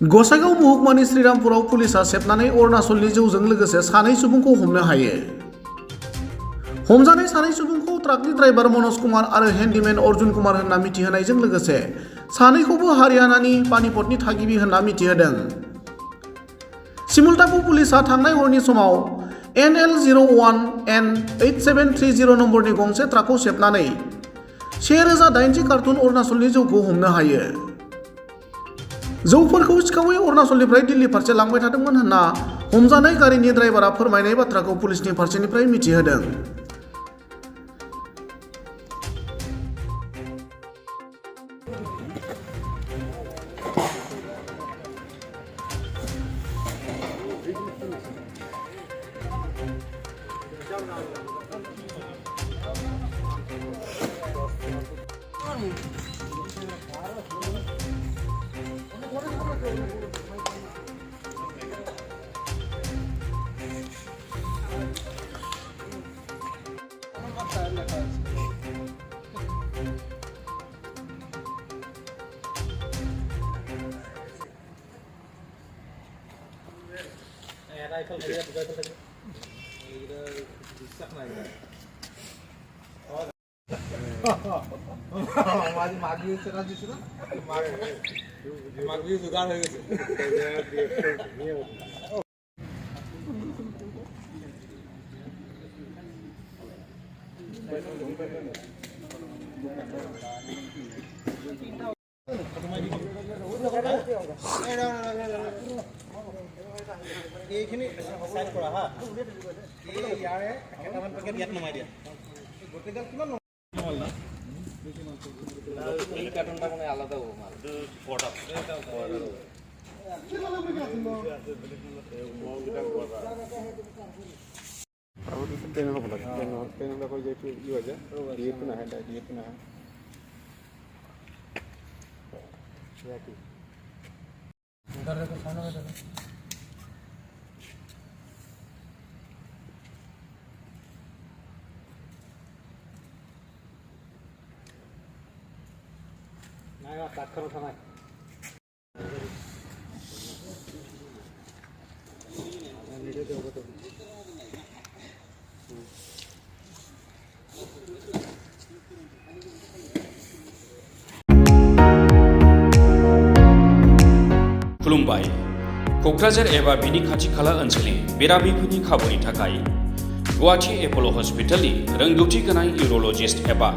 गसाइगाव महकुमानि श्रीरामपुराव पुलिसा सेबनानै अरुणाचलनि जौजों लोगोसे सानै सुबुंखौ हमनो हायो। हमजानाय सानै सुबुंखौ ट्राकनि ड्राइभार मनज कुमार आरो हेन्डीमेन अर्जुन कुमार होनना मिथिहोनायजों लोगोसे सानैखौबो हारियानानि पानीपतनि थागिबि होनना मिथिहोदों। सिमुलटापु पुलिसा थांनाय हरनि समाव NL01N8730 नम्बरनि गंसे ट्राकखौ सेबनानै 1080 कार्टुन अरुणाचलनि जौखौ हमनो हायो। जौफोरखौ सिखावै अरुणाचलनिफ्राय दिल्ली फारसे लांबाय थादोंमोन होनना हमजानाय गारिनि ड्राइभारा फोरमायनाय बाथ्राखौ पुलिसनि फारसेनिफ्राय मिथिहोदों। এইখিনি সাইড কৰা হা এই ইয়াৰে কেটামান পেকেট ইয়াত নমাই দিয়া গোটেইডাল কিমান নহল না এই কাৰ্টনটা মানে আলাদা হ'ব মাল পড়া আৰু তেন হ'ব লাগে তেন হ'ব যে কি হৈ যায় ডিএটো নাহে ডিএটো নাহে ইয়াকি উধারে তো সামনে আছে खुलुमबाय क'क्राझार एबा बिनि खाथि खाला ओनसोलनि बेरामिफोरनि खाबुनि थाखाय गुवाहाटी एप'ल' हस्पिटालनि रोंगौथि गोनां इउर'लजिस्ट एबा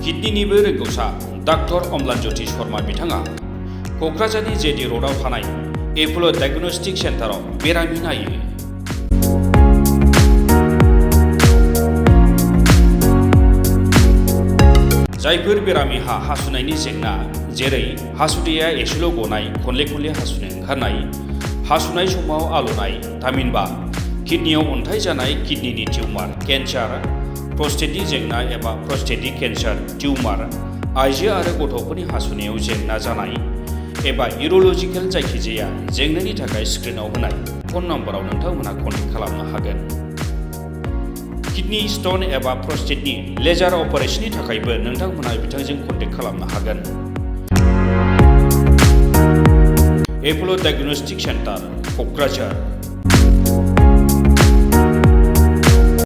किडनिनिबो रोंगौसा डाक्टर अम्लानज्योति शर्मा बिथाङा क'क्राझारनि जेडि र'डआव थानाय एप'ल' डायग्नोस्टिक सेन्टाराव बेरामि नायो। जायफोर बेरामिहा हासुनायनि जेंना जेरै हासुदैया एसेल' गनाय खनले खनले हासुनो ओंखारनाय हासुनाय समाव आलौनाय थामहिनबा किडनियाव अन्थाइ जानाय किडनिनि टिउमार केन्सार प्रस्टेटनि जेंना एबा प्रस्टेटिक केन्सार टिउमार आइजो आरो गथ'फोरनि हासुनायाव जेंना जानाय एबा इउर'लजिकेल जायखिजाया जेंनानि थाखाय स्क्रिनाव होनाय फन नम्बराव नोंथांमोनहा कन्टेक्ट खालामनो हागोन। किडनी स्टन एबा प्रस्टेटनि लेजार अपारेशननि थाखायबो नोंथांमोनहा बिथांजों कन्टेक्ट खालामनो हागोन। एप'ल' डायग्नोस्टिक सेन्टार क'क्राझार।